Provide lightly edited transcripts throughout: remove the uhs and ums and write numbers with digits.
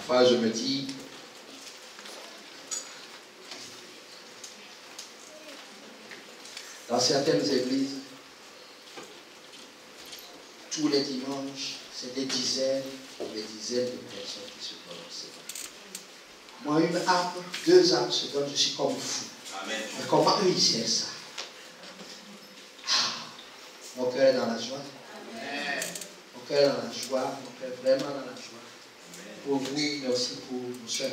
Parfois, je me dis, dans certaines églises, tous les dimanches, c'est des dizaines et des dizaines de personnes qui se prononçaient. Moi, une âme, 2 âmes se donnent, je suis comme fou. Amen. Mais comment eux, ils gèrent ça? Mon cœur est dans la joie. Amen. Mon cœur est dans la joie. Mon cœur est vraiment dans la joie. Amen. Pour vous, mais aussi pour nos soeurs.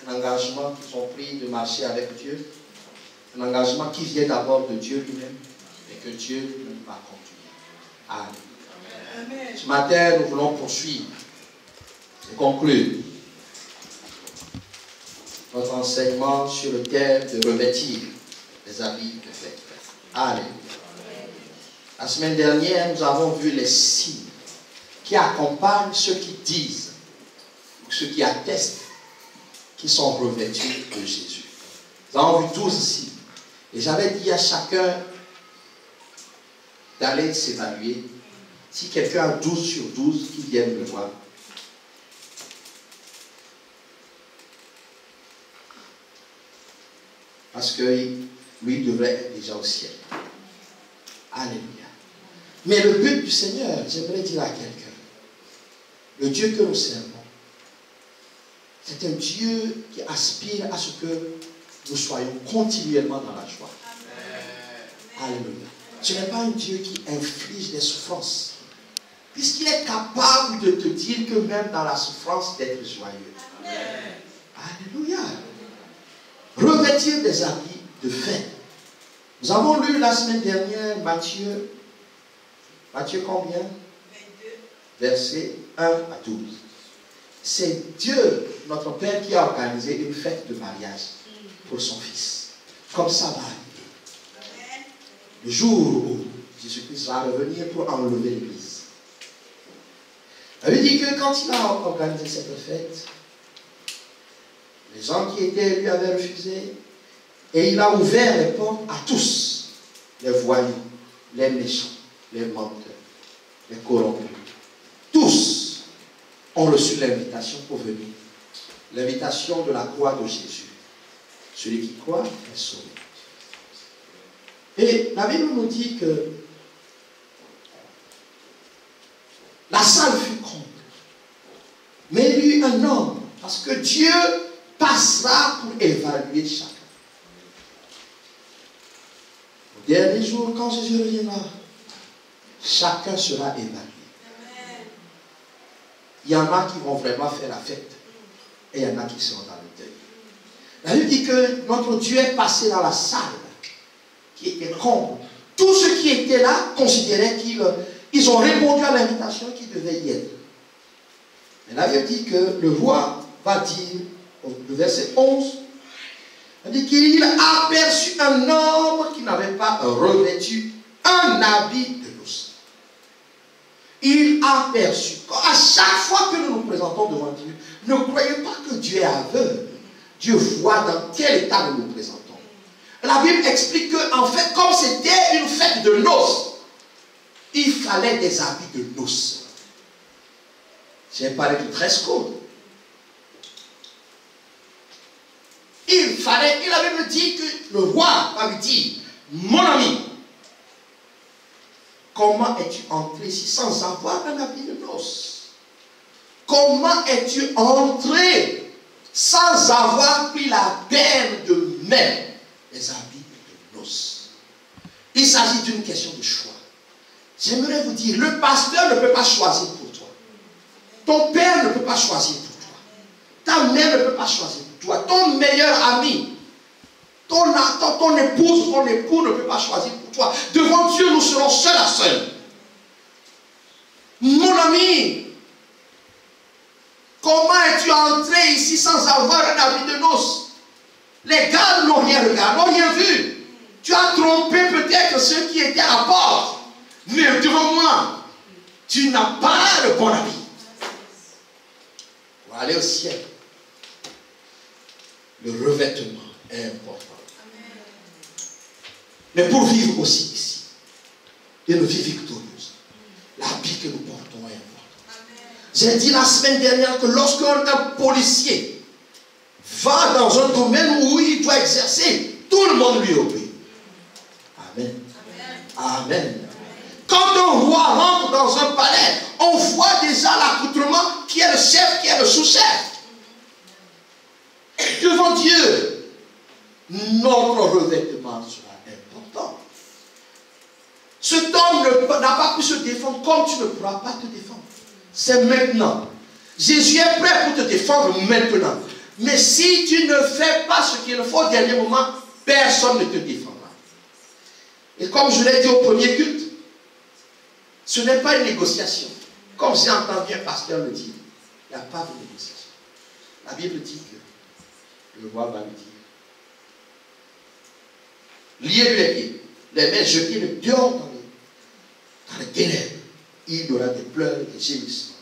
Un engagement qu'ils ont pris de marcher avec Dieu. Un engagement qui vient d'abord de Dieu lui-même. Et que Dieu lui-même va continuer. Amen. Ce matin, nous voulons poursuivre et conclure notre enseignement sur le thème de revêtir les habits de fête. Alléluia. La semaine dernière, nous avons vu les signes qui accompagnent ceux qui disent, ou ceux qui attestent, qui sont revêtus de Jésus. Nous avons vu 12 signes. Et j'avais dit à chacun d'aller s'évaluer. Si quelqu'un a 12 sur 12, qu'il vienne me voir. Parce que lui devrait être déjà au ciel. Alléluia. Mais le but du Seigneur, j'aimerais dire à quelqu'un, le Dieu que nous servons, c'est un Dieu qui aspire à ce que nous soyons continuellement dans la joie. Alléluia. Ce n'est pas un Dieu qui inflige des souffrances, puisqu'il est capable de te dire que même dans la souffrance, d'être joyeux. Alléluia. Revêtir des habits de fête. Nous avons lu la semaine dernière Matthieu. Matthieu combien? 22. Versets 1 à 12. C'est Dieu, notre Père, qui a organisé une fête de mariage pour son Fils. Comme ça va arriver. Le jour où Jésus-Christ va revenir pour enlever l'Église. Ça veut dire que quand il a organisé cette fête, les gens qui étaient élus avaient refusé. Et il a ouvert les portes à tous. Les voyous, les méchants, les menteurs, les corrompus. Tous ont reçu l'invitation pour venir. L'invitation de la croix de Jésus. Celui qui croit est sauvé. Et la Bible nous dit que la salle fut comble. Mais il y eut un homme. Parce que Dieu passera pour évaluer chacun. Au dernier jour, quand Jésus reviendra, chacun sera évalué. Il y en a qui vont vraiment faire la fête. Et il y en a qui seront dans le deuil. La Bible dit que notre Dieu est passé dans la salle qui était comble. Tous ceux qui étaient là considéraient qu'ils ont répondu à l'invitation qu'ils devaient y être. Mais la Bible dit que le roi va dire, le verset 11, il dit qu'il a aperçu un homme qui n'avait pas revêtu un habit de noces. Il a aperçu. À chaque fois que nous nous présentons devant Dieu, ne croyez pas que Dieu est aveugle. Dieu voit dans quel état nous nous présentons. La Bible explique que, en fait, comme c'était une fête de noces, il fallait des habits de noces. J'ai parlé de dress code. Il avait me dit que le roi va lui dire, mon ami, comment es-tu entré ici sans avoir un habit de noces? Comment es-tu entré sans avoir pris la peine de mettre les habits de noces? Il s'agit d'une question de choix. J'aimerais vous dire, le pasteur ne peut pas choisir pour toi. Ton père ne peut pas choisir pour toi. Ta mère ne peut pas choisir pour toi. Ton meilleur ami, ton épouse, ton époux ne peut pas choisir pour toi. Devant Dieu, nous serons seuls à seuls. Mon ami, comment es-tu entré ici sans avoir un habit de noces? Les gars n'ont rien regardé, n'ont rien vu. Tu as trompé peut-être ceux qui étaient à la porte. Mais devant moi, tu n'as pas le bon habit. Pour aller au ciel, le revêtement est important. Mais pour vivre aussi ici, et une vie victorieuse, l'habit que nous portons est important. J'ai dit la semaine dernière que lorsqu'un policier va dans un domaine où il doit exercer, tout le monde lui obéit. Amen. Amen. Quand un roi rentre dans un palais, on voit déjà l'accoutrement qui est le chef, qui est le sous-chef. Devant Dieu, notre revêtement sera important. Cet homme n'a pas pu se défendre comme tu ne pourras pas te défendre. C'est maintenant. Jésus est prêt pour te défendre maintenant. Mais si tu ne fais pas ce qu'il faut au dernier moment, personne ne te défendra. Et comme je l'ai dit au premier culte, ce n'est pas une négociation. Comme j'ai entendu un pasteur le dire, il n'y a pas de négociation. La Bible dit que le roi va lui dire, liez-lui les pieds, les mains, jetez-le dehors dans les ténèbres. Il y aura des pleurs, des gémissements.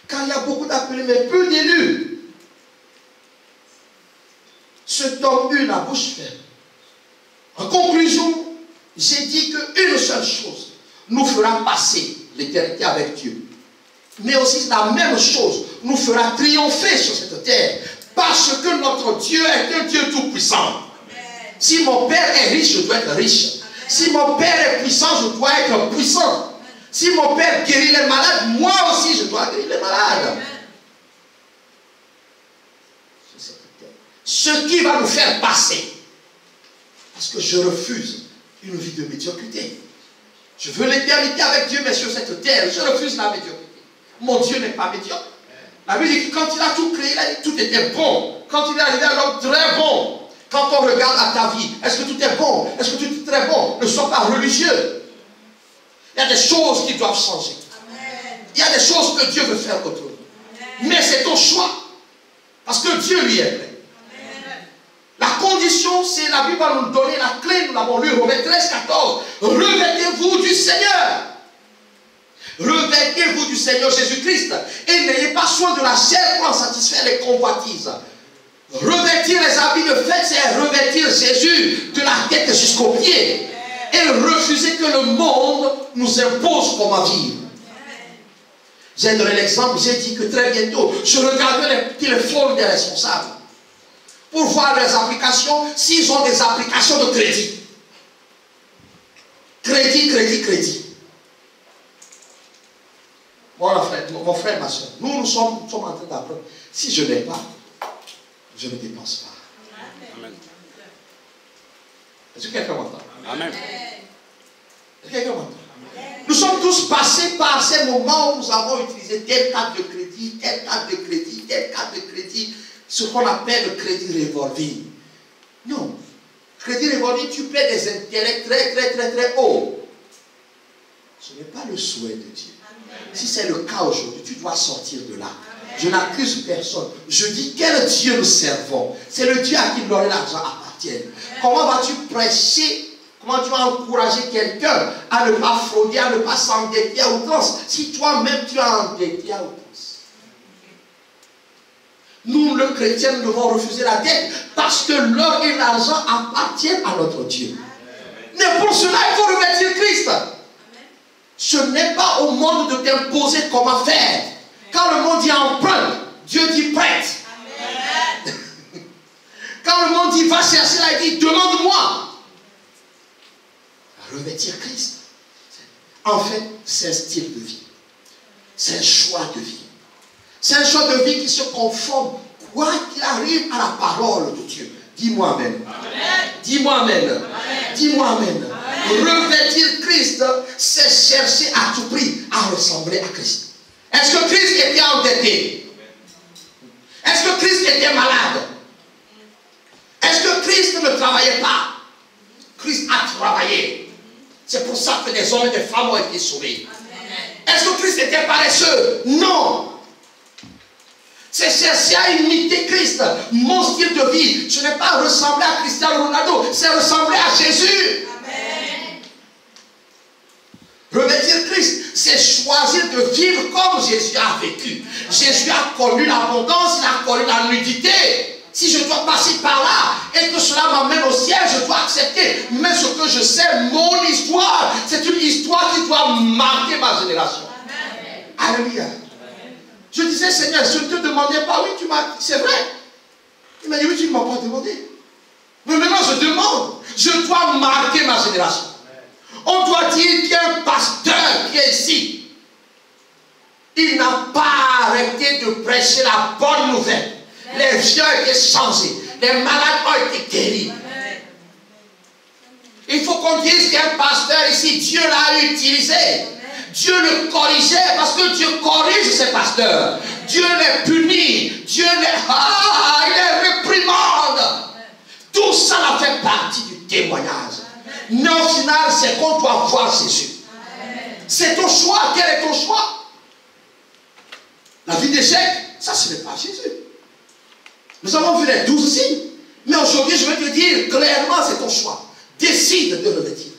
Car il y a beaucoup d'appelés, mais peu d'élus. Cet homme eut la bouche ferme. En conclusion, j'ai dit qu'une seule chose nous fera passer l'éternité avec Dieu. Mais aussi la même chose nous fera triompher sur cette terre. Parce que notre Dieu est un Dieu tout-puissant. Si mon Père est riche, je dois être riche. Si mon Père est puissant, je dois être puissant. Si mon Père guérit les malades, moi aussi je dois guérir les malades. Ce qui va nous faire passer. Parce que je refuse une vie de médiocrité. Je veux l'éternité avec Dieu, mais sur cette terre, je refuse la médiocrité. Mon Dieu n'est pas médiocre. La Bible dit que quand il a tout créé, il a dit que tout était bon. Quand il est arrivé à l'homme, très bon. Quand on regarde à ta vie, est-ce que tout est bon? Est-ce que tout est très bon? Ne sois pas religieux. Il y a des choses qui doivent changer. Amen. Il y a des choses que Dieu veut faire autrement. Mais c'est ton choix. Parce que Dieu lui est prêt. La condition, c'est la Bible va nous donner la clé, nous l'avons lu, Romains 13, 14. Revêtez-vous du Seigneur. Revêtez-vous du Seigneur Jésus-Christ. Et n'ayez pas soin de la chair pour en satisfaire les convoitises. Revêtir les habits de fête, c'est revêtir Jésus de la tête jusqu'aux pieds. Et refuser que le monde nous impose comment vivre. J'ai donné l'exemple, j'ai dit que très bientôt, je regarderai les téléphones des responsables pour voir leurs applications, s'ils ont des applications de crédit. Crédit, crédit, crédit. Mon frère, ma soeur, nous sommes en train d'apprendre. Si je n'ai pas, je ne dépense pas. Amen. Est-ce que quelqu'un m'entend? Amen. Est-ce que quelqu'un m'entend? Nous sommes tous passés par ces moments où nous avons utilisé telle carte de crédit, telle carte de crédit, telle carte de crédit, ce qu'on appelle le crédit revolving. Non. Crédit revolving, tu paies des intérêts très hauts. Ce n'est pas le souhait de Dieu. Si c'est le cas aujourd'hui, tu dois sortir de là. Je n'accuse personne. Je dis quel Dieu nous servons. C'est le Dieu à qui l'or et l'argent appartiennent. Comment vas-tu prêcher? Comment tu vas encourager quelqu'un à ne pas frauder, à ne pas s'endetter à outrance, si toi-même tu as endetté à outrance? Nous, les chrétiens, nous devons refuser la dette parce que l'or et l'argent appartiennent à notre Dieu. Mais pour cela, il faut revêtir Christ. Ce n'est pas au monde de t'imposer comment faire. Quand le monde dit emprunte, Dieu dit prête. Quand le monde dit va chercher là, il dit demande-moi. Revêtir Christ. En fait, c'est un style de vie. C'est un choix de vie. C'est un choix de vie qui se conforme, quoi qu'il arrive, à la parole de Dieu. Dis-moi amen. Dis-moi amen. Dis-moi amen. Revêtir Christ, c'est chercher à tout prix à ressembler à Christ. Est-ce que Christ était endetté? Est-ce que Christ était malade? Est-ce que Christ ne travaillait pas? Christ a travaillé. C'est pour ça que des hommes et des femmes ont été sauvés. Est-ce que Christ était paresseux? Non. C'est chercher à imiter Christ. Mon style de vie, ce n'est pas ressembler à Cristiano Ronaldo, c'est ressembler à Jésus. Amen. Revêtir Christ, c'est choisir de vivre comme Jésus a vécu. Jésus a connu l'abondance, il a connu la nudité. Si je dois passer par là et que cela m'amène au ciel, je dois accepter. Mais ce que je sais, mon histoire, c'est une histoire qui doit marquer ma génération. Amen. Alléluia. Je disais, Seigneur, je ne te demandais pas. Oui, tu m'as... C'est vrai. Il m'a dit, oui, tu ne m'as pas demandé. Mais maintenant, je demande. Je dois marquer ma génération. On doit dire qu'il y a un pasteur qui est ici. Il n'a pas arrêté de prêcher la bonne nouvelle. Les vieux ont été changés. Les malades ont été guéris. Il faut qu'on dise qu'il y a un pasteur ici. Dieu l'a utilisé. Dieu le corrigeait parce que Dieu corrige ses pasteurs. Dieu les punit. Dieu les... il les réprimande. Tout ça fait partie du témoignage. Mais au final, c'est qu'on doit voir Jésus. C'est ton choix. Quel est ton choix? La vie d'échec, ça ce n'est pas Jésus. Nous avons vu les 12 signes. Mais aujourd'hui, je vais te dire clairement, c'est ton choix. Décide de revêtir.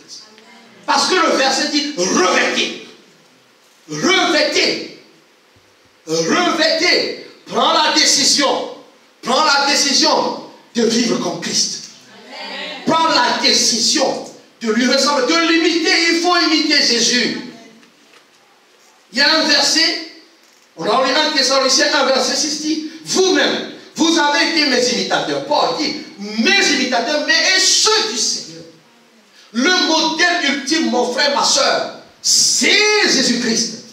Parce que le verset dit revêtez. Revêtez. Revêtez. Prends la décision. Prends la décision de vivre comme Christ. Prends la décision de lui ressembler, de l'imiter. Il faut imiter Jésus. Il y a un verset, on a lu 1 Thessaloniciens 1 verset 6 dit, vous-même, vous avez été mes imitateurs. Paul dit, mes imitateurs, mais et ceux du Seigneur. Le modèle ultime, mon frère, ma soeur, c'est Jésus-Christ.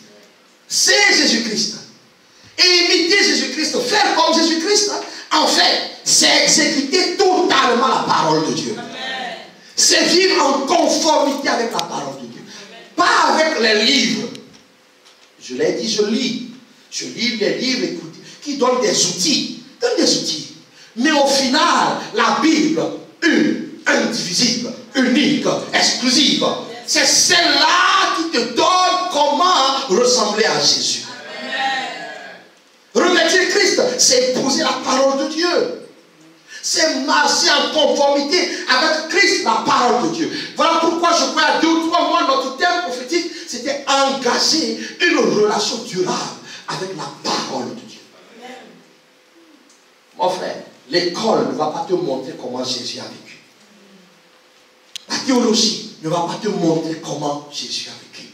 C'est Jésus-Christ. Et imiter Jésus-Christ, faire comme Jésus-Christ, en fait, c'est exécuter totalement la parole de Dieu. C'est vivre en conformité avec la parole de Dieu. Pas avec les livres. Je l'ai dit, je lis. Je lis les livres, écoute, qui donnent des outils. Donnent des outils. Mais au final, la Bible, une, indivisible, unique, exclusive, c'est celle-là qui te donne comment ressembler à Jésus. Revêtir Christ, c'est épouser la parole de Dieu. C'est marcher en conformité avec Christ, la parole de Dieu. Voilà pourquoi je crois à 2 ou 3 mois, notre thème prophétique, c'était engager une relation durable avec la parole de Dieu. Mon frère, l'école ne va pas te montrer comment Jésus a vécu. La théologie ne va pas te montrer comment Jésus a vécu.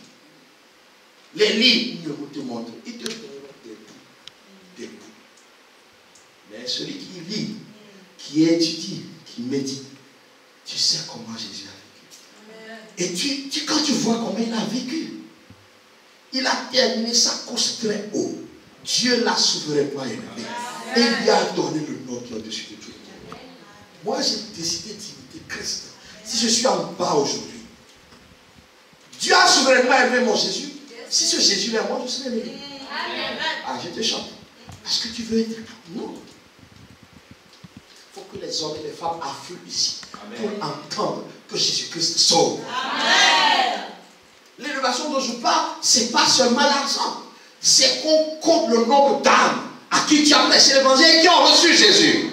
Les livres ne vont te montrer. Ils te donneront des bouts. Mais celui qui lit, qui étudie, qui médite, tu sais comment Jésus a vécu. Et quand tu vois comment il a vécu, il a terminé sa course très haut. Dieu l'a souverainement élevé. Et il lui a donné le nom qui est au-dessus de tout. Moi, j'ai décidé d'imiter Christ. Si je suis en bas aujourd'hui, Dieu a souverainement élevé mon Jésus. Si ce Jésus est moi, je serai élevé. Ah, je te chante. Est-ce que tu veux être? Non. Il faut que les hommes et les femmes affluent ici. Amen. Pour entendre que Jésus-Christ sauve. L'élévation dont je parle, ce n'est pas seulement l'argent. C'est qu'on compte le nombre d'âmes à qui tu as prêché l'évangile et qui ont reçu Jésus.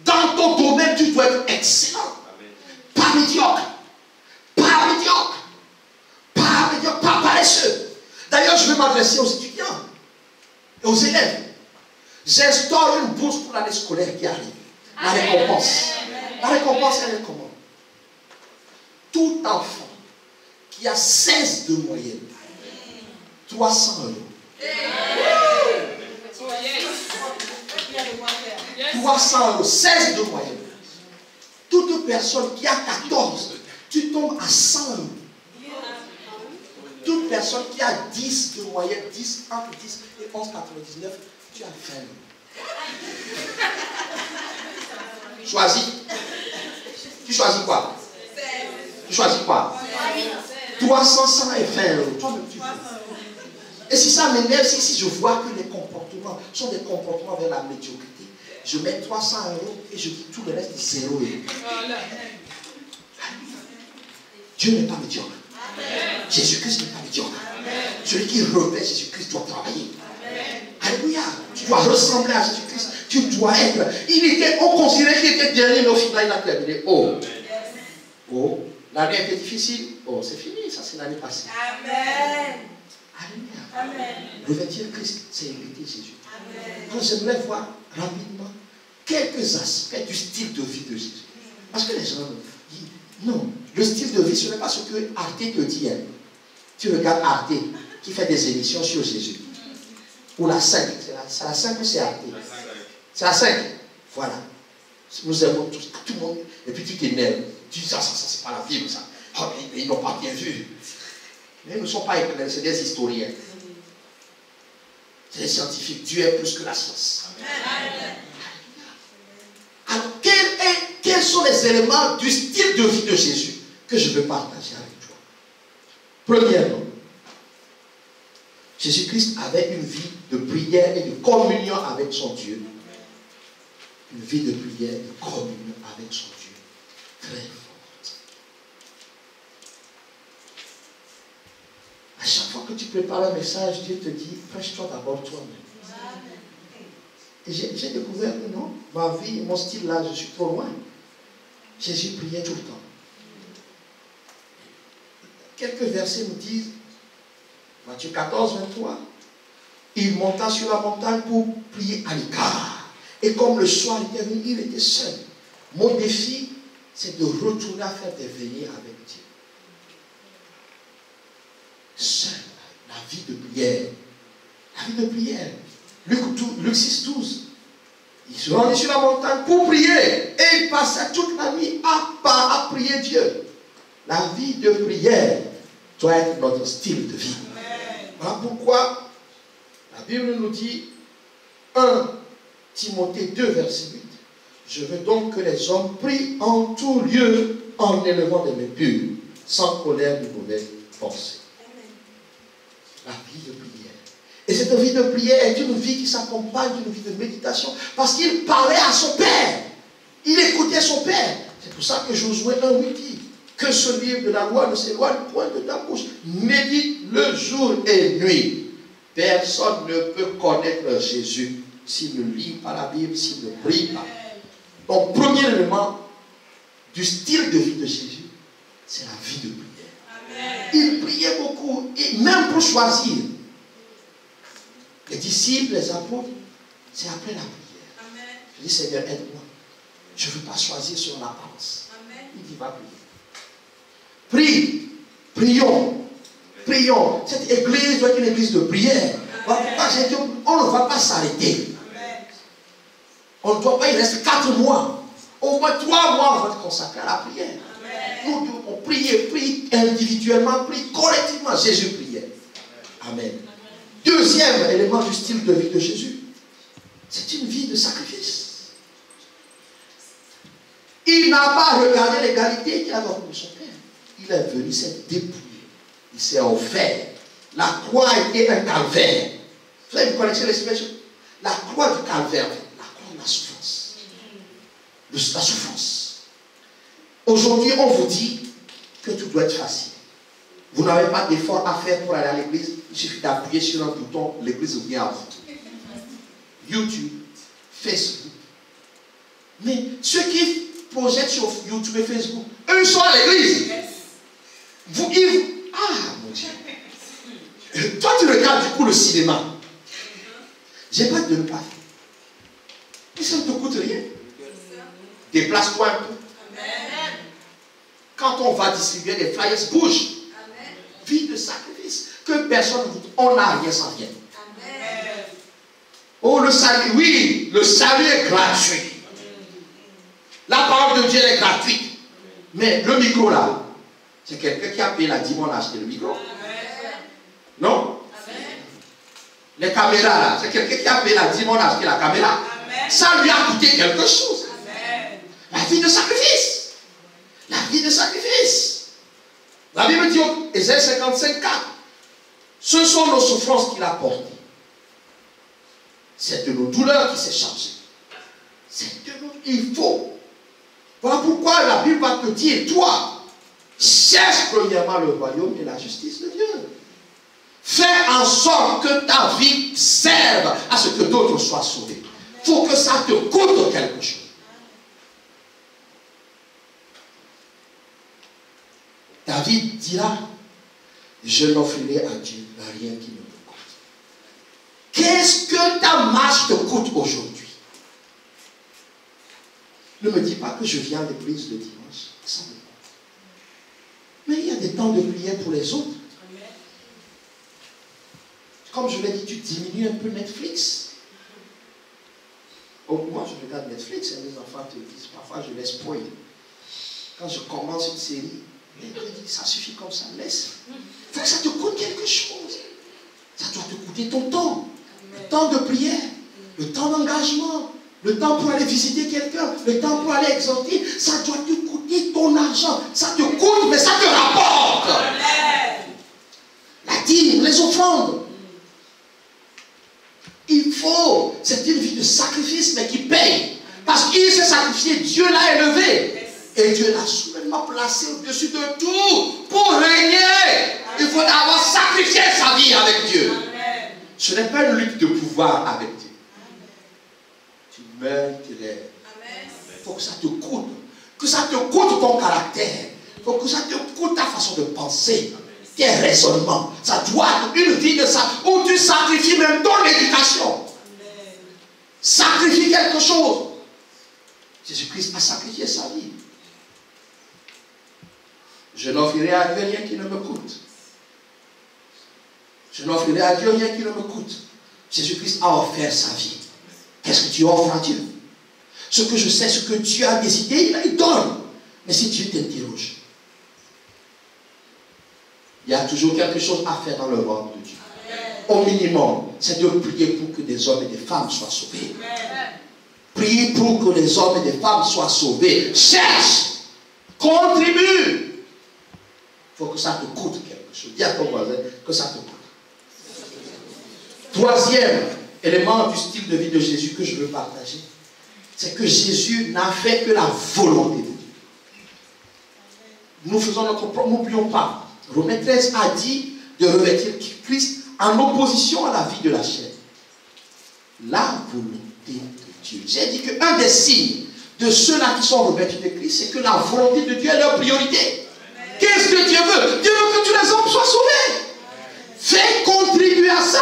Dans ton domaine, tu dois être excellent. Pas médiocre. Pas médiocre. Pas médiocre. Pas paresseux. D'ailleurs, je vais m'adresser aux étudiants et aux élèves. J'instaure une bourse pour l'année scolaire qui arrive. La récompense. La récompense, elle est comment? Tout enfant qui a 16 de moyenne, 300 €. 300 €, 16 de moyenne. Toute personne qui a 14, tu tombes à 100 €. Toute personne qui a 10 de moyenne, 10, entre 10 et 11,99, tu as 20 €. Choisis. Tu choisis quoi? Tu choisis quoi? 300, 100 et 20 €. Toi-même, tu fais. Et si ça m'énerve, si je vois que les comportements sont des comportements vers la médiocrité, je mets 300 € et je dis tout le reste est 0 €. Dieu n'est pas médiocre. Jésus-Christ n'est pas médiocre. Celui qui revêt Jésus-Christ doit travailler. Alléluia. Tu dois ressembler à Jésus-Christ. Tu dois être. On considérait qu'il était dernier, mais au final, il a terminé. Oh, l'année était difficile. Oh, c'est fini, ça c'est l'année passée. Amen. Alléluia. Revêtir Christ, c'est imiter Jésus. Donc j'aimerais voir rapidement quelques aspects du style de vie de Jésus. Parce que les gens disent, non, le style de vie, ce n'est pas ce que Arte te dit. Hein. Tu regardes Arte, qui fait des émissions sur Jésus. Ou la 5. C'est la 5 ou c'est AT? C'est la 5. Voilà. Nous aimons tous, tout le monde. Et puis tu t'énerves. Tu dis ça, c'est pas la Bible, ça. Oh, mais ils n'ont pas bien vu. Mais ils ne sont pas éclairés, c'est des historiens. C'est des scientifiques. Dieu est plus que la science. Amen. Alors, quels sont les éléments du style de vie de Jésus que je veux partager avec toi? Premièrement, Jésus-Christ avait une vie de prière et de communion avec son Dieu. Une vie de prière et de communion avec son Dieu. Très forte. À chaque fois que tu prépares un message, Dieu te dit, prêche-toi d'abord toi-même. Et j'ai découvert que non, ma vie, mon style là, je suis trop loin. Jésus priait tout le temps. Quelques versets nous disent, Matthieu 14, 23, il monta sur la montagne pour prier à l'écart. Et comme le soir était venu, il était seul. Mon défi, c'est de retourner à faire des veillées avec Dieu. Seul, la vie de prière. La vie de prière. Luc 6, 12. Il se rendait sur la montagne pour prier. Et il passait toute la nuit à prier Dieu. La vie de prière doit être notre style de vie. Voilà pourquoi la Bible nous dit 1 Timothée 2, verset 8. Je veux donc que les hommes prient en tout lieu en élevant des mains pures, sans colère ni mauvaise pensée. La vie de prière. Et cette vie de prière est une vie qui s'accompagne d'une vie de méditation. Parce qu'il parlait à son Père. Il écoutait son Père. C'est pour ça que Josué 1,8 dit que ce livre de la loi ne s'éloigne point de ta bouche. Médite le jour et nuit. Personne ne peut connaître Jésus s'il ne lit pas la Bible, s'il ne prie pas. Donc, premier élément du style de vie de Jésus, c'est la vie de prière. Amen. Il priait beaucoup, et même pour choisir. Les disciples, les apôtres, c'est après la prière. Amen. Je dis, Seigneur, aide-moi. Je ne veux pas choisir sur l'apparence. Il dit, va prier. Prie. Prions. Prions. Cette église doit être une église de prière. Pourquoi j'ai dit, on ne va pas s'arrêter. On ne doit pas y rester 4 mois. Au moins 3 mois, on va être consacré à la prière. Nous devons prier, prie individuellement, prie collectivement. Jésus priait. Amen. Deuxième élément du style de vie de Jésus, c'est une vie de sacrifice. Il n'a pas regardé l'égalité qu'il avait pour son Père. Il est venu s'être dépouillé. Il s'est offert. La croix était un calvaire. Vous connaissez l'expression? La croix du calvaire. La croix de la souffrance. La souffrance. Aujourd'hui, on vous dit que tout doit être facile. Vous n'avez pas d'effort à faire pour aller à l'église. Il suffit d'appuyer sur un bouton, l'église vient à vous. YouTube, Facebook. Mais ceux qui projettent sur YouTube et Facebook, eux ils sont à l'église. Vous, mon Dieu. Toi tu regardes du coup le cinéma. J'ai pas de ne pas faire. Et ça ne te coûte rien. Déplace-toi un peu. Quand on va distribuer des flyers, bouge. Vie de sacrifice. Que personne ne vous... On n'a rien sans rien. Amen. Oh, le salut, oui, le salut est gratuit. La parole de Dieu est gratuite. Mais le micro là, c'est quelqu'un qui a payé la dîme, on a acheté le micro. Amen. Non? Amen. Les caméras là, c'est quelqu'un qui a payé la dîme, on a acheté la caméra. Amen. Ça lui a coûté quelque chose. Amen. La vie de sacrifice. La vie de sacrifice. La Bible dit au Ésaïe 55, 4, ce sont nos souffrances qu'il a portées. C'est de nos douleurs qu'il s'est chargé. C'est de nos... Il faut. Voilà pourquoi la Bible va te dire, toi, cherche premièrement le royaume et la justice de Dieu. Fais en sorte que ta vie serve à ce que d'autres soient sauvés. Il faut que ça te coûte quelque chose. David dira, je n'offrirai à Dieu rien qui ne me coûte. Qu'est-ce que ta marche te coûte aujourd'hui? Ne me dis pas que je viens à l'église le dimanche. Ça me coûte. Mais il y a des temps de prière pour les autres. Comme je l'ai dit, tu diminues un peu Netflix. Oh, moi, je regarde Netflix et mes enfants te disent, parfois je laisse spoil. Quand je commence une série, ils te disent, ça suffit comme ça, laisse. Il faut que ça te coûte quelque chose. Ça doit te coûter ton temps. Le temps de prière, le temps d'engagement, le temps pour aller visiter quelqu'un, le temps pour aller exhorter. Ça doit te coûter ton argent. Ça te coûte, mais ça te rapporte. La dîme, les offrandes. Il faut, c'est une vie de sacrifice, mais qui paye. Parce qu'il s'est sacrifié, Dieu l'a élevé. Et Dieu l'a soudainement placé au-dessus de tout pour régner. Il faut d'abord sacrifier sa vie avec Dieu. Ce n'est pas une lutte de pouvoir avec Dieu. Tu meurs, tu lèves. Il faut que ça te coûte. Que ça te coûte ton caractère. Il faut que ça te coûte ta façon de penser. Tes raisonnements. Ça doit être une vie de ça où tu sacrifies même ton éducation. Sacrifie quelque chose. Jésus-Christ a sacrifié sa vie. Je n'offrirai à Dieu rien qui ne me coûte. Je n'offrirai à Dieu rien qui ne me coûte. Jésus-Christ a offert sa vie. Qu'est-ce que tu offres à Dieu? Ce que je sais, ce que Dieu a décidé, il donne. Mais si Dieu t'interroge, il y a toujours quelque chose à faire dans le royaume de Dieu. Au minimum, c'est de prier pour que des hommes et des femmes soient sauvés. Priez pour que les hommes et les femmes soient sauvés. Cherche, contribue. Il faut que ça te coûte quelque chose. Dis à ton voisin que ça te coûte. Troisième élément du style de vie de Jésus que je veux partager, c'est que Jésus n'a fait que la volonté de Dieu. Nous faisons notre propre, n'oublions pas. Romains 13 a dit de revêtir Christ en opposition à la vie de la chair. La volonté de Dieu. J'ai dit qu'un des signes de ceux-là qui sont revêtus de Christ, c'est que la volonté de Dieu est leur priorité. Qu'est-ce que Dieu veut? Dieu veut que tous les hommes soient sauvés. Fais contribuer à ça.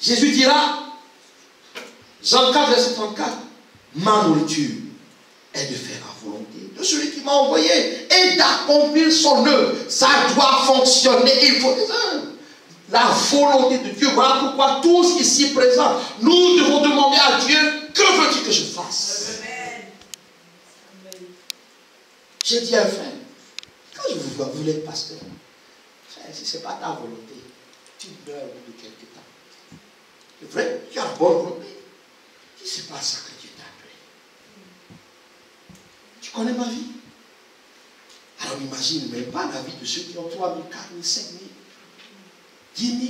Jésus dira, Jean 4, verset 34, ma nourriture est de faire la volonté de celui qui m'a envoyé et d'accomplir son œuvre. Ça doit fonctionner. Il faut la volonté de Dieu. Voilà pourquoi tous ici présents, nous devons demander à Dieu, que veux-tu que je fasse? J'ai dit à un frère, quand je vous vois, vous êtes pasteur, frère, si ce n'est pas ta volonté, tu meurs au bout de quelques temps. C'est vrai, tu as la bonne volonté. Si ce n'est pas ça que Dieu t'a appelé. Tu connais ma vie? Alors n'imagine même pas la vie de ceux qui ont 3 000, 4 000, 5 000, 10 000.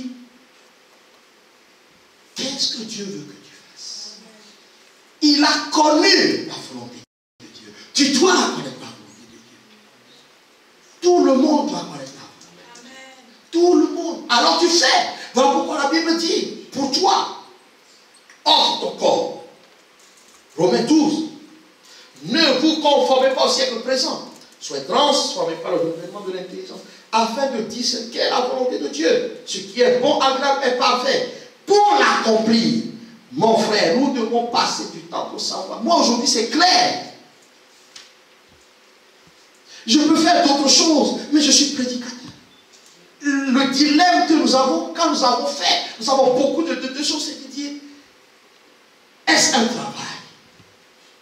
Qu'est-ce que Dieu veut que tu fasses? Il a connu la volonté de Dieu. Tu dois connaître la volonté de Dieu. Tout le monde doit connaître la volonté. Tout le monde. Alors tu fais. Voilà pourquoi la Bible dit, pour toi, offre ton corps. Romains 12. Ne vous conformez pas au siècle présent. Soyez transformés par le renouvellement de l'intelligence, afin de discerner quelle est la volonté de Dieu, ce qui est bon, agréable et parfait. Pour l'accomplir, mon frère, nous devons passer du temps pour savoir. Moi, aujourd'hui, c'est clair. Je peux faire d'autres choses, mais je suis prédicateur. Le dilemme que nous avons, quand nous avons fait, nous avons beaucoup de choses, c'est de dire, est-ce un travail?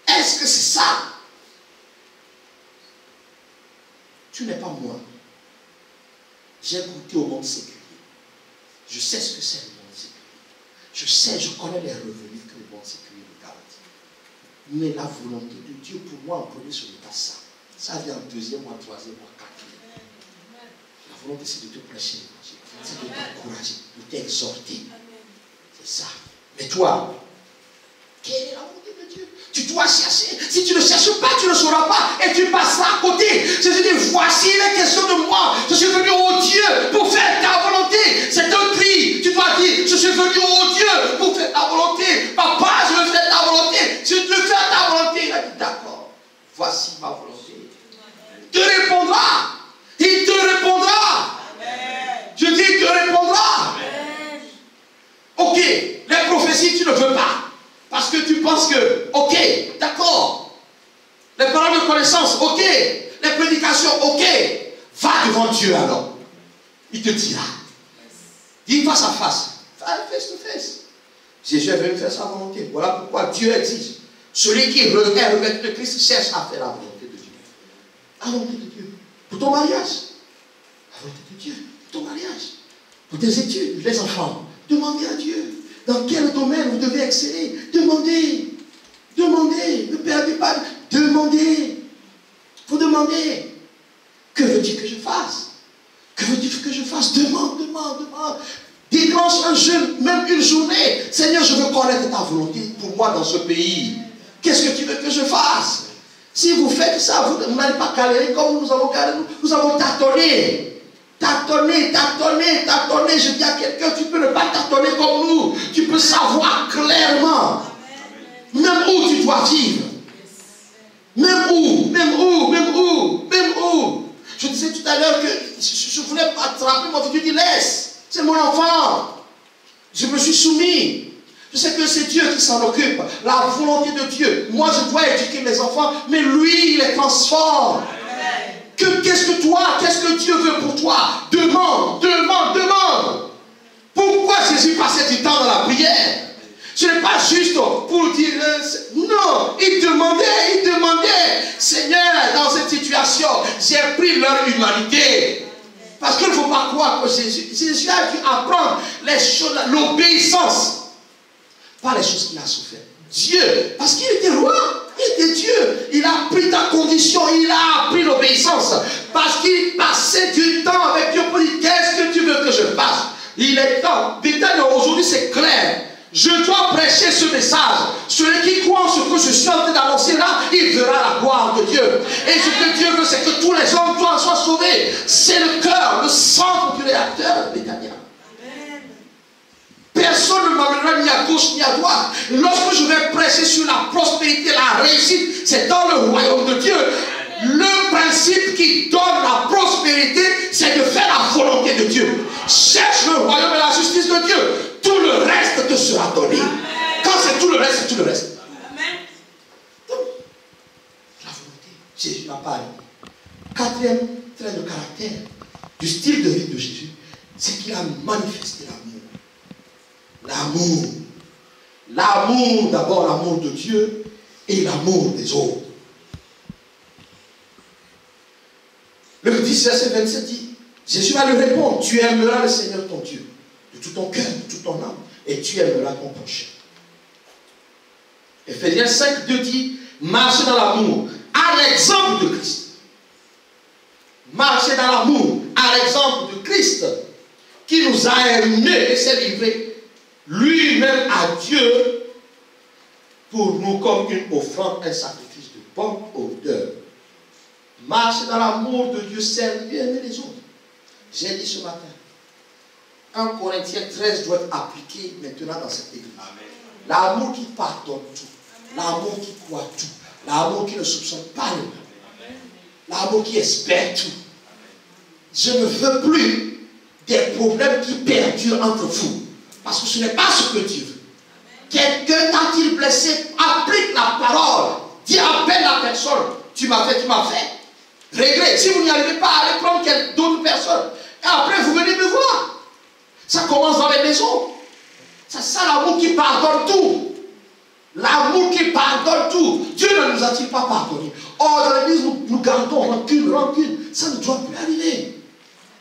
Est-ce que c'est ça? Tu n'es pas moi. J'ai goûté au monde séculier. Je sais ce que c'est le monde séculier. Je sais, je connais les revenus que le monde séculier me garantit. Mais la volonté de Dieu pour moi en premier, ce n'est pas ça. Ça vient en deuxième, ou en troisième, ou en quatrième. La volonté, c'est de te prêcher l'évangile. C'est de t'encourager, de t'exhorter. C'est ça. Mais toi, quelle est la volonté de Dieu? Tu dois chercher. Si tu ne cherches pas, tu ne sauras pas. Et tu passeras à côté. Jésus dit, voici les questions de moi. Je suis venu au Dieu pour faire ta volonté. C'est un cri. Tu dois dire, je suis venu au Dieu pour faire ta volonté. Papa, je veux faire ta volonté. Je veux faire ta volonté. Il a dit, d'accord. Voici ma volonté. Il te répondra. Il te répondra. Je dis, il te répondra. Ok, les prophéties, tu ne veux pas. Parce que tu penses que, ok, d'accord. Les paroles de connaissance, ok. Les prédications, ok. Va devant Dieu alors. Il te dira. Dis face à face. Face to face. Jésus est venu faire sa volonté. Voilà pourquoi Dieu exige. Celui qui est revêtu de Christ cherche à faire la volonté de Dieu. La volonté de Dieu. Pour ton mariage. La volonté de Dieu. Pour ton mariage. Pour tes études, les enfants. Demandez à Dieu. Dans quel domaine vous devez exceller. Demandez. Demandez. Ne perdez pas. Demandez. Il faut demander. Que veux-tu que je fasse? Que veux-tu que je fasse? Demande, demande, demande. Déclenche un jeûne, même une journée. Seigneur, je veux connaître ta volonté pour moi dans ce pays. Qu'est-ce que tu veux que je fasse? Si vous faites ça, vous n'allez pas galérer comme nous avons galéré. Nous avons tâtonné. Tâtonner, tâtonner, tâtonner. Je dis à quelqu'un, tu peux ne pas tâtonner comme nous. Tu peux savoir clairement. Même où tu dois vivre. Même où, même où, même où, même où. Je disais tout à l'heure que je voulais attraper mon fils. Je dis, laisse. C'est mon enfant. Je me suis soumis. Je sais que c'est Dieu qui s'en occupe. La volonté de Dieu. Moi, je dois éduquer mes enfants, mais lui, il les transforme. Qu'est-ce que Dieu veut pour toi? Demande, demande, demande. Pourquoi Jésus passait du temps dans la prière? Ce n'est pas juste pour dire, non, il demandait, Seigneur, dans cette situation, j'ai pris leur humanité. Parce qu'il ne faut pas croire que Jésus a dû apprendre les choses, l'obéissance. Pas les choses qu'il a souffert. Dieu, parce qu'il était roi, il était Dieu. Il a pris ta condition, il a appris l'obéissance. Parce qu'il passait du temps avec Dieu pour dire, qu'est-ce que tu veux que je fasse? Il est temps. Aujourd'hui c'est clair. Je dois prêcher ce message. Celui qui croit en ce que je suis en train d'annoncer là, il verra la gloire de Dieu. Et ce que Dieu veut, c'est que tous les hommes soient sauvés. C'est le cœur, le centre du réacteur de Béthania. Personne ne m'amènera ni à gauche ni à droite. Lorsque je vais prêcher sur la prospérité, la réussite, c'est dans le royaume de Dieu. Le principe qui donne la prospérité, c'est de faire la volonté de Dieu. Cherche le royaume et la justice de Dieu. Tout le reste te sera donné. Quand c'est tout le reste, c'est tout le reste. Donc, la volonté, Jésus n'a pas dit. Quatrième trait de caractère du style de vie de Jésus, c'est qu'il a manifesté l'amour. L'amour. L'amour, d'abord l'amour de Dieu et l'amour des autres. Le 10, verset 27 dit, Jésus va lui répondre, tu aimeras le Seigneur ton Dieu de tout ton cœur, de toute ton âme, et tu aimeras ton prochain. Éphésiens 5, 2 dit, marchez dans l'amour, à l'exemple de Christ. Marchez dans l'amour, à l'exemple de Christ, qui nous a aimés et s'est livré lui-même à Dieu pour nous comme une offrande, un sacrifice de bonne odeur. Marchez dans l'amour de Dieu, servir et aimer les autres. J'ai dit ce matin, 1 Corinthiens 13 doit être appliqué maintenant dans cette église. L'amour qui pardonne tout, l'amour qui croit tout, l'amour qui ne soupçonne pas le mal, l'amour qui espère tout. Je ne veux plus des problèmes qui perdurent entre vous, parce que ce n'est pas ce que Dieu veut. Quelqu'un t'a-t-il blessé, applique la parole, dis appelle la personne, tu m'as fait, réglez. Si vous n'y arrivez pas, allez prendre d'autres personnes. Et après, vous venez me voir. Ça commence dans les maisons. C'est ça l'amour qui pardonne tout. L'amour qui pardonne tout. Dieu ne nous a-t-il pas pardonné? Or, dans l'église, nous gardons rancune. Ça ne doit plus arriver.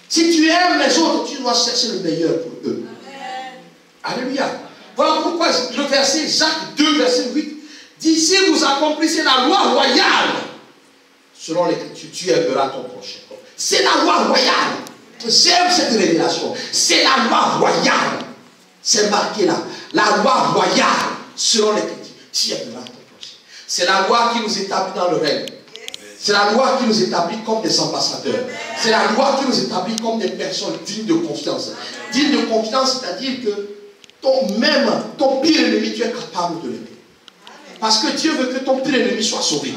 Si tu aimes les autres, tu dois chercher le meilleur pour eux. Amen. Alléluia. Voilà pourquoi le verset Jacques 2, verset 8 dit, si vous accomplissez la loi royale, selon l'Écriture, tu aimeras ton prochain. C'est la loi royale. J'aime cette révélation. C'est la loi royale. C'est marqué là. La loi royale, selon l'Écriture, tu aimeras ton prochain. C'est la loi qui nous établit dans le règne. C'est la loi qui nous établit comme des ambassadeurs. C'est la loi qui nous établit comme des personnes dignes de confiance. Dignes de confiance, c'est-à-dire que ton pire ennemi, tu es capable de l'aimer. Parce que Dieu veut que ton pire ennemi soit sauvé.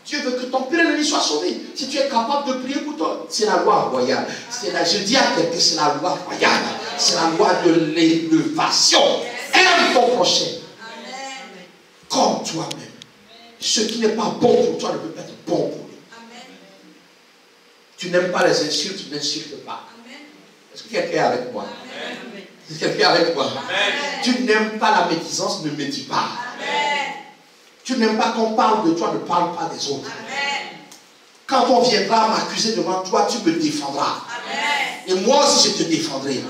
Dieu veut que ton pire ennemi soit sauvé. Si tu es capable de prier pour toi, c'est la loi royale. Je dis à quelqu'un, c'est la loi royale. C'est la loi de l'élévation. Aime ton prochain comme toi-même. Ce qui n'est pas bon pour toi ne peut pas être bon pour lui. Tu n'aimes pas les insultes, n'insulte pas. Est-ce que quelqu'un est avec moi? Est-ce que quelqu'un est avec moi? Tu n'aimes pas la médisance, ne médis pas. Tu n'aimes pas qu'on parle de toi, ne parle pas des autres. Quand on viendra m'accuser devant toi, tu me défendras. Et moi aussi, je te défendrai.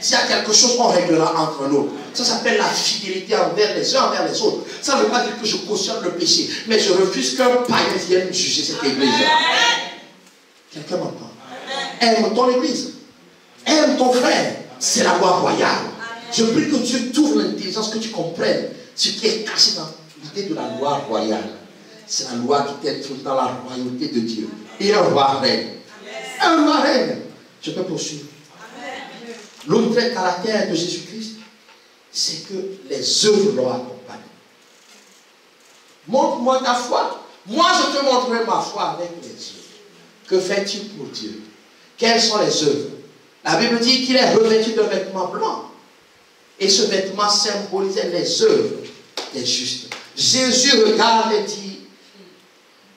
S'il y a quelque chose, on réglera entre nous. Ça s'appelle la fidélité envers les uns, envers les autres. Ça ne veut pas dire que je cautionne le péché, mais je refuse qu'un païen vienne juger cette église. Quelqu'un m'entend? Aime ton église. Aime ton frère. C'est la loi royale. Je prie que Dieu t'ouvre l'intelligence, que tu comprennes ce qui est caché dans l'idée de la loi royale. C'est la loi qui t'aide dans la royauté de Dieu. Et un roi règne. Un roi règne. Je peux poursuivre. L'autre caractère de Jésus-Christ, c'est que les œuvres l'ont accompagné. Montre-moi ta foi. Moi, je te montrerai ma foi avec les œuvres. Que fais-tu pour Dieu? Quelles sont les œuvres? La Bible dit qu'il est revêtu d'un vêtement blanc. Et ce vêtement symbolisait les œuvres des justes. Jésus regarde et dit,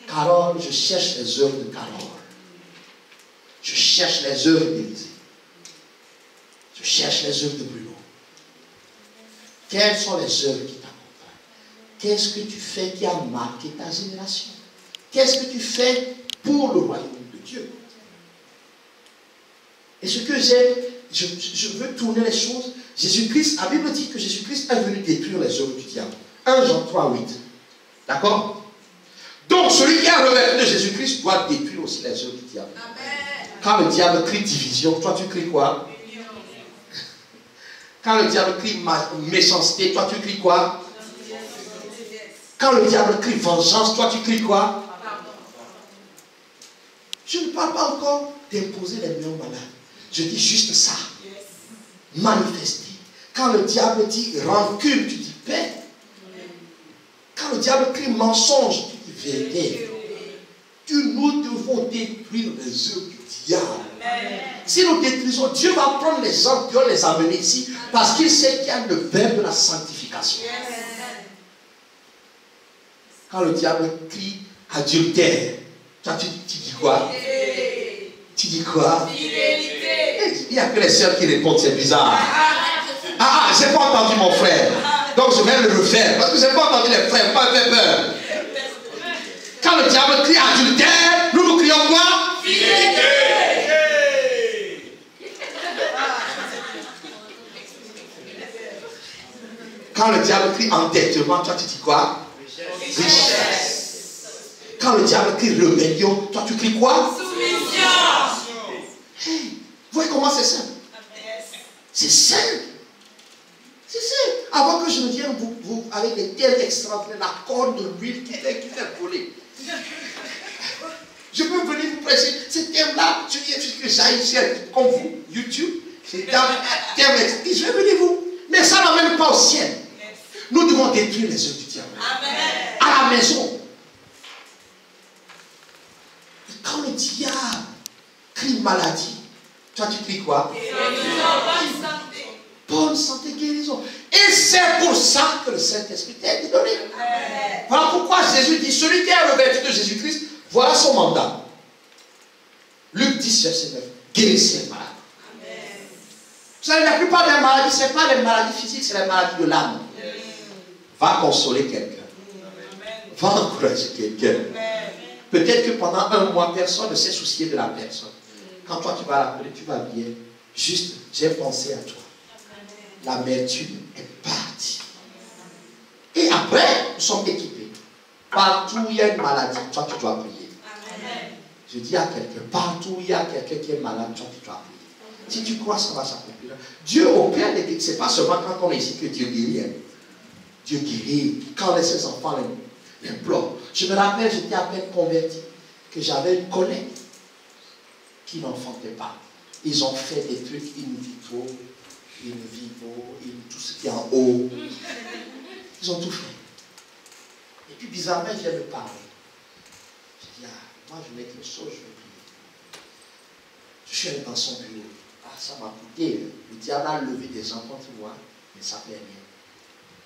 Carole, je cherche les œuvres de Carole. Je cherche les œuvres d'Élisée. Je cherche les œuvres de Bruno. Quelles sont les œuvres qui t'accompagnent? Qu'est-ce que tu fais qui a marqué ta génération? Qu'est-ce que tu fais pour le royaume de Dieu? Et ce que j'aime, je veux tourner les choses. Jésus-Christ, la Bible dit que Jésus-Christ est venu détruire les œuvres du diable. 1 Jean 3, 8. D'accord? Donc celui qui a revêtu de Jésus-Christ doit détruire aussi les œuvres du diable. Amen. Quand le diable crie division, toi tu cries quoi? Quand le diable crie méchanceté, toi tu cries quoi? Quand le diable crie vengeance, toi tu cries quoi? Je ne parle pas encore d'imposer les mains malades. Je dis juste ça. Manifester. Quand le diable dit rancune, tu dis paix. Quand le diable crie mensonge, tu dis vérité. Nous devons détruire les œuvres du diable. Si nous détruisons, Dieu va prendre les gens, Dieu les amener ici, parce qu'il sait qu'il y a le verbe de la sanctification. Quand le diable crie adultère, toi tu dis quoi? Tu dis quoi? Il n'y a que les sœurs qui répondent, c'est bizarre. Ah, j'ai pas entendu mon frère. Donc je vais le refaire. Parce que je n'ai pas entendu les frères, pas fait peur. Quand le diable crie adultère, nous crions quoi? Fidélité. Quand le diable crie endettement, toi tu dis quoi? Richesse. Quand le diable crie rébellion, toi tu cries quoi? Soumission. Hey, vous voyez comment c'est simple? C'est simple. C'est simple. Avant que je ne vienne vous avec des termes extraordinaires, la corde de l'huile qui fait coller. Je peux venir vous prêcher ces termes-là. Je dis que j'aille comme vous, YouTube. C'est dans termes extraordinaires. Je vais venir vous. Mais ça n'amène pas au ciel. Nous devons détruire les œuvres du diable. Amen. À la maison. Et quand le diable crie maladie, toi tu cries quoi? Bonne santé. Bonne santé, guérison. Et c'est pour ça que le Saint-Esprit t'a été donné. Amen. Voilà pourquoi Jésus dit, celui qui est revêtu de Jésus-Christ, voilà son mandat. Luc 10, verset 9. Guérissez les malades. Amen. Vous savez, la plupart des maladies, ce n'est pas les maladies physiques, c'est les maladies de l'âme. Va consoler quelqu'un. Va encourager quelqu'un. Peut-être que pendant un mois, personne ne s'est soucié de la personne. Quand toi tu vas l'appeler, tu vas bien. Juste, j'ai pensé à toi. L'amertume est partie. Et après, nous sommes équipés. Partout où il y a une maladie, toi tu dois prier. Je dis à quelqu'un, partout où il y a quelqu'un qui est malade, toi tu dois prier. Si tu crois, ça va s'accomplir. Dieu opère des guérisons. Ce n'est pas seulement quand on est ici que Dieu guérit. Dieu guérit. Quand ses enfants l'implorent. Je me rappelle, j'étais à peine converti, que j'avais une collègue qui n'enfantait pas. Ils ont fait des trucs in vitro, tout ce qui est en haut. Ils ont tout fait. Et puis bizarrement, elle vient me parler. Je dis, moi je n'ai qu'une chose, je vais prier. Je suis allé dans son bureau. Ça m'a coûté. Le diable a levé des enfants, tu vois, mais ça ne fait rien.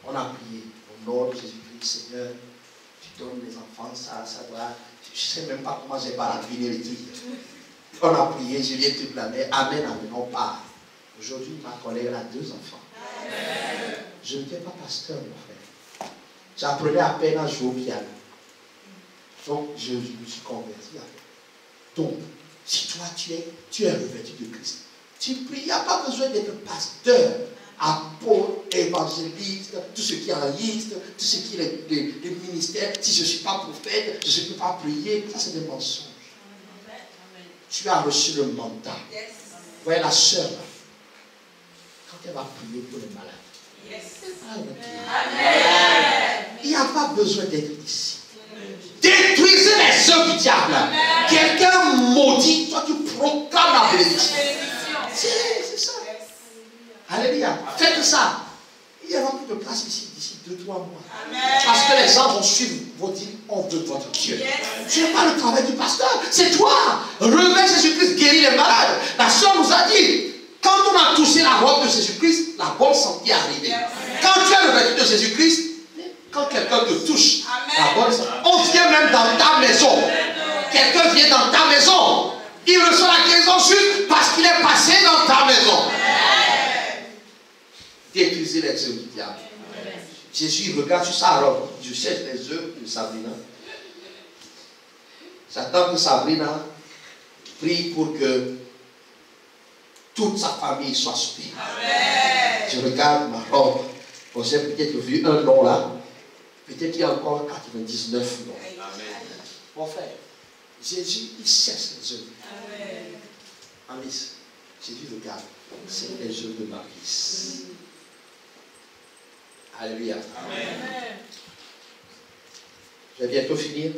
On a prié au nom de Jésus-Christ, Seigneur, tu donnes les enfants, ça doit. Je ne sais même pas comment j'ai pas la les trucs. On a prié, je lui ai réclamé. Amen, amen, on part. Aujourd'hui, ma collègue a 2 enfants. Amen. Je n'étais pas pasteur, mon frère. J'apprenais à peine à jouer au piano. Donc, je me suis converti. Donc, si toi, tu es revêtu de Christ, tu pries. Il n'y a pas besoin d'être pasteur, apôtre, évangéliste, tout ce qui est en liste, tout ce qui est les ministères. Si je ne suis pas prophète, je ne peux pas prier. Ça, c'est des mensonges. Tu as reçu le mandat. Vous voyez la sœur, là, quand elle va prier pour les malades. Amen. Il n'y a pas besoin d'être ici. Détruisez les œuvres du diable. Quelqu'un maudit, toi tu proclames la bénédiction. C'est ça. Alléluia. Faites ça. Il y aura plus de place ici d'ici 2-3 mois. Parce que les gens vont suivre, vont dire on veut votre Dieu. Ce n'est pas le travail du pasteur, c'est toi. Revêt Jésus-Christ, guérit les malades. La soeur nous a dit, quand on a touché la robe de Jésus-Christ, la bonne santé est arrivée. Quand tu es revêtu de Jésus-Christ, quand quelqu'un te touche, la bonne santé, on vient même dans ta maison. Quelqu'un vient dans ta maison. Il reçoit la guérison juste parce qu'il est passé dans ta maison. Détruisez les œuvres du diable. Jésus regarde sur sa robe. Je cherche les œuvres de Sabrina. J'attends que Sabrina prie pour que toute sa famille soit sauvée. Je regarde ma robe. Bon, j'ai peut-être vu un nom là. Peut-être qu'il y a encore 99 noms. Mon frère, Jésus, il cherche les œuvres. Alice, Jésus regarde. C'est les œuvres de ma vie. Alléluia. Amen. Je vais bientôt finir.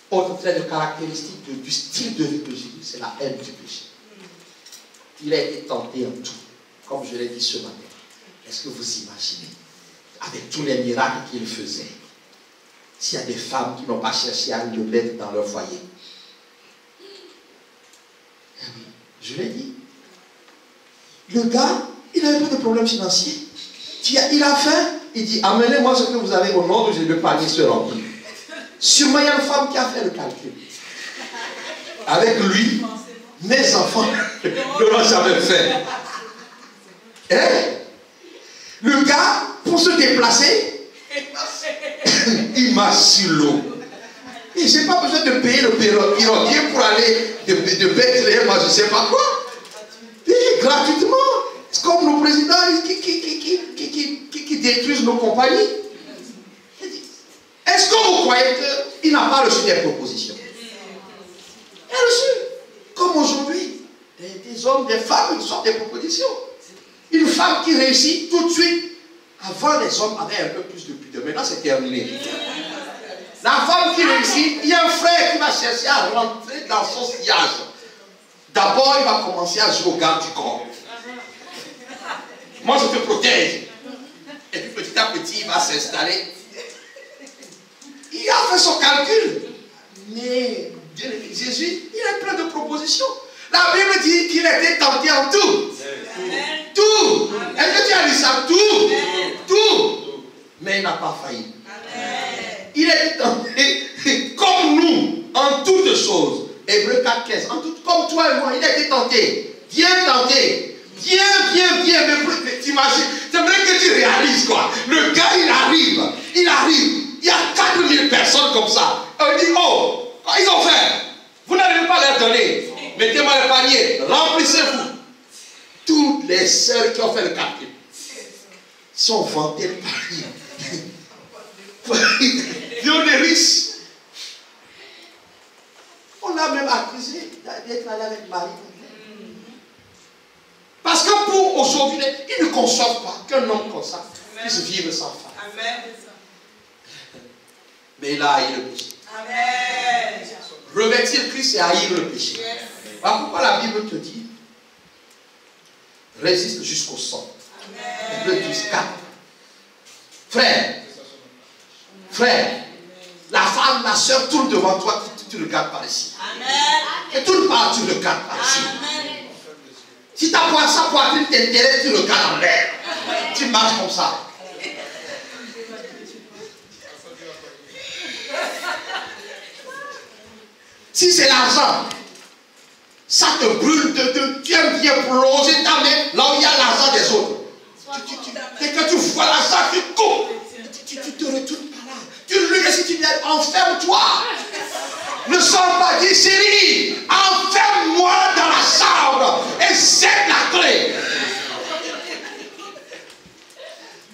Autre trait de caractéristique du style de vie de Jésus, c'est la haine du péché. Il a été tenté en tout, comme je l'ai dit ce matin. Est-ce que vous imaginez, avec tous les miracles qu'il faisait, s'il y a des femmes qui n'ont pas cherché à le mettre dans leur foyer? Je l'ai dit. Le gars, il n'avait pas de problème financier. Il a faim, il dit, amenez-moi ce que vous avez au nom de Jésus, le panier se remplit. Sûrement, il y a une femme qui a fait le calcul. Avec lui, mes enfants ne l'ont jamais fait. Hein? Le gars, pour se déplacer, il marche sur l'eau. Et je n'ai pas besoin de payer le piroguier pour aller de Bethléem, moi je ne sais pas quoi. Payer gratuitement. C'est comme nos présidents qui détruisent nos compagnies. Est-ce que vous croyez qu'il n'a pas reçu des propositions? Il a reçu. Comme aujourd'hui, des hommes, des femmes qui sortent des propositions. Une femme qui réussit tout de suite. Avant, les hommes avaient un peu plus de pudeur. Maintenant, c'est terminé. La femme qui réussit, il y a un frère qui va chercher à rentrer dans son sillage. D'abord, il va commencer à jouer au garde du corps. Moi, je te protège. Et puis, petit à petit, il va s'installer. Il a fait son calcul. Mais Jésus, il est plein de propositions. La Bible dit qu'il était tenté en tout. Amen. Tout. Est-ce que tu as lu ça? Tout. Amen. Tout. Mais il n'a pas failli. Amen. Il est tenté comme nous en toutes choses. Hébreux 4,15. En tout, comme toi et moi, il a été tenté. Bien tenté. Bien. Mais t'imagines, j'aimerais que tu réalises quoi. Le gars, il arrive. Il y a 4000 personnes comme ça. On dit, oh, ils ont fait. Vous n'allez pas leur donner. Mettez-moi le panier. Remplissez-vous. Toutes les sœurs qui ont fait le calcul sont vantées le panier. Ils ont des riches. On l'a même accusé d'être allé avec Marie. Parce que pour aujourd'hui, ils ne conçoivent pas qu'un homme comme ça puisse vivre sans femme. Amen. Mais il a haï le péché. Amen. Revêtir Christ, c'est haïr le péché. Yes. Voilà pourquoi la Bible te dit résiste jusqu'au sang. Hébreux 12:4. Frère, la femme, la soeur tourne devant toi, tu regardes par ici. Amen. Et tourne par, tu regardes par ici. Amen. Si ta poitrine t'intéresse, tu regardes en l'air. Tu marches comme ça. Si c'est l'argent, ça te brûle, tu aimes bien plonger ta main là où il y a l'argent des autres. Dès que tu vois l'argent, tu coupes. Tu te retournes par là. Tu lui si tu dis, enferme-toi. Ne sors pas, dis chérie, enferme-moi dans la chambre et jette la clé.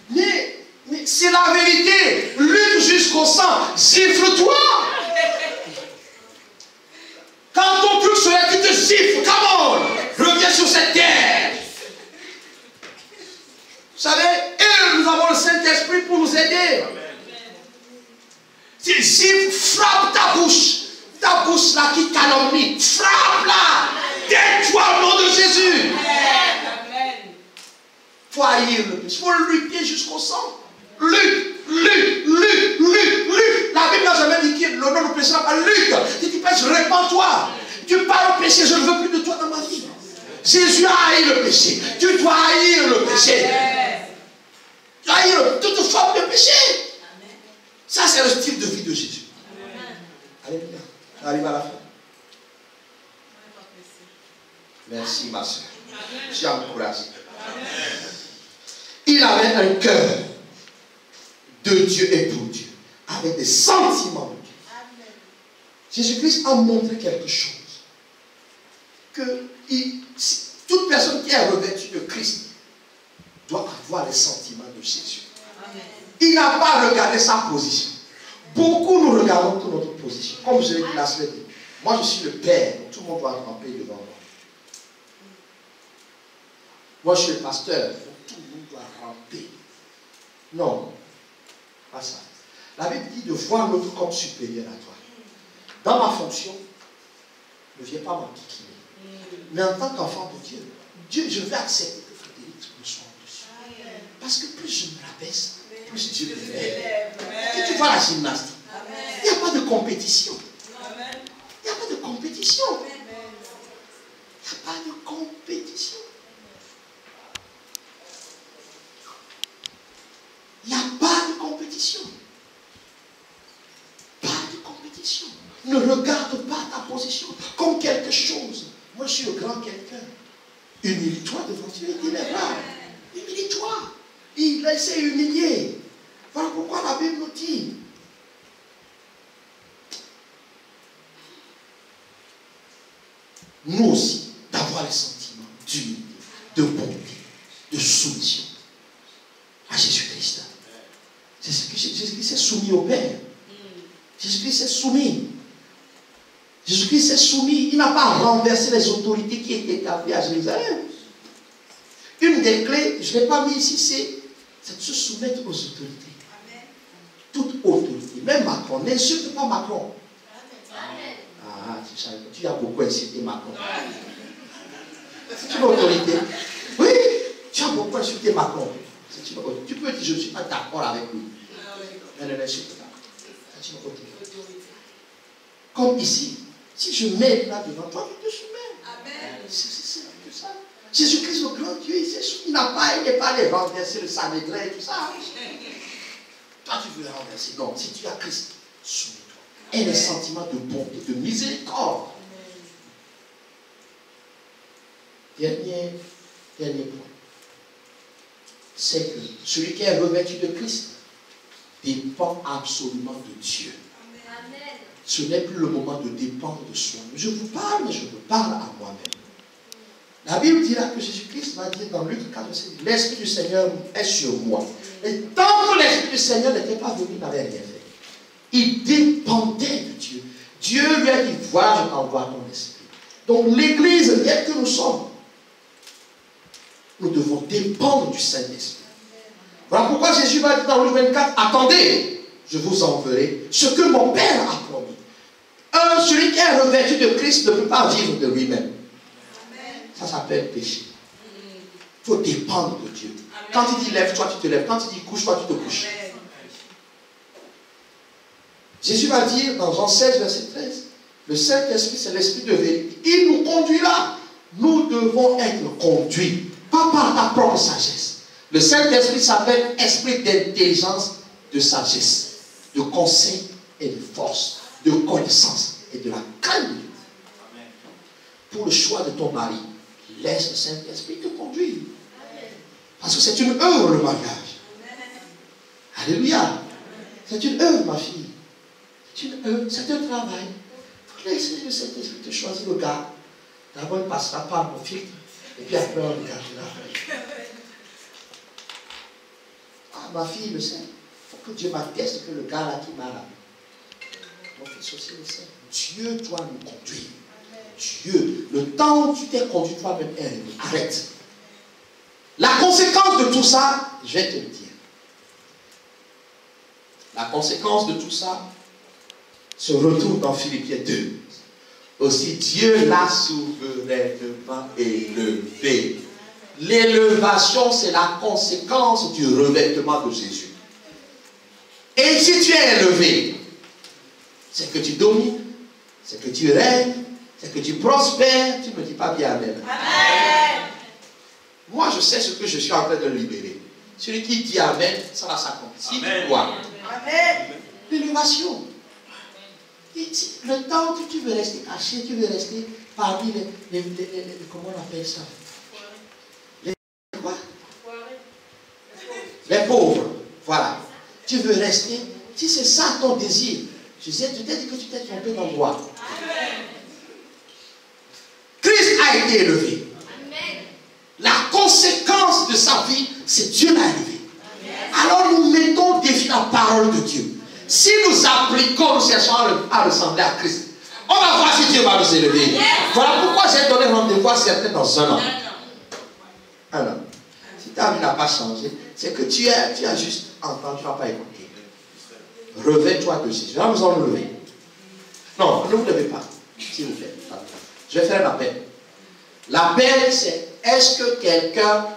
Mais c'est la vérité. Lutte jusqu'au sang. Gifle-toi. Quand ton cœur serait, tu te gifles. Come on. Reviens sur cette terre. Vous savez, et nous avons le Saint-Esprit pour nous aider. Si gifle, frappe ta bouche. Ta bouche là qui calomnie. Frappe-la. Tais-toi au nom de Jésus. Il faut haïr le péché. Il faut lutter jusqu'au sang. Lutte. La Bible n'a jamais dit que le nom du péché n'a pas lutte. Si tu pèches, répands-toi. Tu parles au péché, je ne veux plus de toi dans ma vie. Jésus a haï le péché. Tu dois haïr le péché. Tu dois haïr toute forme de péché. Ça, c'est le style de vie de Jésus. Alléluia. On arrive à la fin. Merci, ma soeur. J'ai encouragé. Il avait un cœur de Dieu et pour Dieu, avec des sentiments de Dieu. Jésus-Christ a montré quelque chose. Que toute personne qui est revêtue de Christ doit avoir les sentiments de Jésus. Il n'a pas regardé sa position. Beaucoup nous regardons pour notre position. Comme je l'ai dit la semaine dernière. Moi je suis le Père, donc tout le monde doit ramper devant moi. Moi je suis le pasteur, donc tout le monde doit ramper. Non, pas ça. La Bible dit de voir l'autre comme supérieur à toi. Dans ma fonction, ne viens pas m'enquiquiner. Mais en tant qu'enfant de Dieu, je vais accepter que Frédéric me soit au-dessus. Parce que plus je me rabaisse, plus Dieu me lève. Et tu vois la gymnastique. Il n'y a pas de compétition. Il n'y a pas de compétition. Il n'y a pas de compétition. Il n'y a pas de compétition. Pas de compétition. Ne regarde pas ta position comme quelque chose. Moi, je suis le grand quelqu'un. Humilie-toi devant Dieu et dis-le-moi. Humilie-toi. Il s'est humilié. Voilà pourquoi la Bible nous dit. Nous aussi, d'avoir les sentiments d'humilité, de bonté, de soumission à Jésus-Christ. Jésus-Christ s'est soumis au Père. Jésus-Christ s'est soumis. Jésus-Christ s'est soumis. Il n'a pas renversé les autorités qui étaient établies à Jérusalem. Une des clés, je ne l'ai pas mis ici, c'est de se soumettre aux autorités. Amen. Toute autorité. Même Macron. N'insulte pas Macron. Amen. Ah, tu as beaucoup insulté Macron. C'est une autorité. Oui, tu as beaucoup insulté Macron. C'est une autorité. Tu peux dire, je ne suis pas d'accord avec lui. Mais ne l'insulte pas. C'est une autorité. Comme ici. Si je mets là devant toi, tu te soumets. Amen. C'est que ça. Jésus-Christ, le grand Dieu, il s'est soumis. Il n'est pas allé renverser le Sanhédrin et tout ça. Toi, tu veux le renverser. Non, si tu as Christ, soumets-toi. Et les sentiments de bonté, de miséricorde. Dernier point. C'est que celui qui est revêtu de Christ dépend absolument de Dieu. Amen. Ce n'est plus le moment de dépendre de soi. Je vous parle, mais je me parle à moi-même. La Bible dira que Jésus-Christ va dire dans Luc 4, l'Esprit du Seigneur est sur moi. Et tant que l'Esprit du Seigneur n'était pas venu, il n'avait rien fait. Il dépendait de Dieu. Dieu lui a dit, voilà, je t'envoie ton Esprit. Donc l'Église, telle que nous sommes, nous devons dépendre du Saint-Esprit. Voilà pourquoi Jésus va dire dans Luc 24, attendez, je vous enverrai ce que mon Père a promis. Celui qui est revêtu de Christ ne peut pas vivre de lui-même. Ça s'appelle péché. Il faut dépendre de Dieu. Quand il dit lève-toi, tu te lèves. Quand il dit couche-toi, tu te couches. Jésus va dire dans Jean 16, verset 13, le Saint-Esprit, c'est l'Esprit de vérité. Il nous conduira. Nous devons être conduits, pas par ta propre sagesse. Le Saint-Esprit s'appelle esprit d'intelligence, de sagesse, de conseil et de force, de connaissance. et de la crainte de Dieu. Pour le choix de ton mari, laisse le Saint-Esprit te conduire. Parce que c'est une œuvre, le mariage. Alléluia. C'est une œuvre, ma fille. C'est une œuvre, c'est un travail. Laisse le Saint-Esprit te choisir le gars. D'abord, il passera par mon filtre. Et puis après, on regardera. Ah, ma fille le sait. Il faut que Dieu m'atteste que le gars là qui m'a là. Mon fils aussi le sait. Dieu doit nous conduire. Dieu, le temps où tu t'es conduit toi-même, arrête. La conséquence de tout ça, je vais te le dire. La conséquence de tout ça se retrouve dans Philippiens 2. Aussi, Dieu l'a souverainement élevé. L'élévation, c'est la conséquence du revêtement de Jésus. Et si tu es élevé, c'est que tu domines, c'est que tu règnes, c'est que tu prospères. Tu ne me dis pas bien amen. Amen. Moi, je sais ce que je suis en train de libérer. Celui qui dit amen, ça va s'accomplir. Si tu crois. Amen. L'élévation. Le temps où tu veux rester caché, tu veux rester parmi les comment on appelle ça? Les pauvres. Voilà. Tu veux rester. Si c'est ça ton désir, tu t'ai dit que tu t'es trompé d'endroit. Christ a été élevé. La conséquence de sa vie, c'est Dieu l'a élevé. Alors nous mettons au défi la parole de Dieu. Si nous appliquons, nous cherchons à ressembler à Christ, on va voir si Dieu va nous élever. Voilà pourquoi j'ai donné rendez-vous à certains dans un an. Alors, si ta vie n'a pas changé, c'est que tu as juste entendu, tu n'as pas écouté. Revêt-toi de Jésus. Là, nous allons nous lever. Non, ne vous levez pas, s'il vous plaît. Je vais faire un appel. L'appel, c'est est-ce que quelqu'un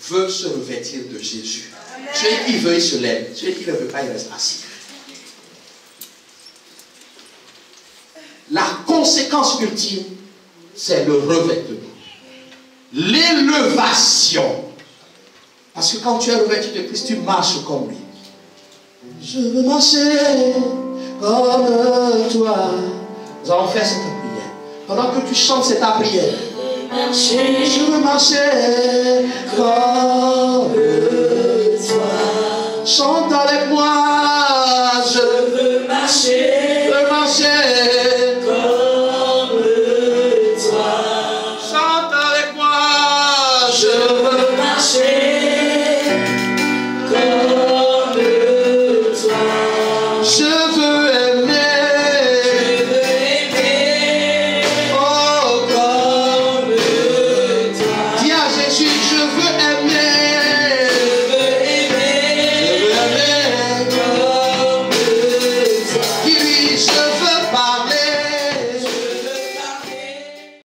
veut se revêtir de Jésus? Celui qui veut, il se lève. Celui qui ne veut pas, il reste assis. La conséquence ultime, c'est le revêtement. L'élévation. Parce que quand tu es revêtu de Christ, tu marches comme lui. Je veux marcher comme toi. Nous allons faire cette prière. Pendant que tu chantes cette prière. Je veux marcher comme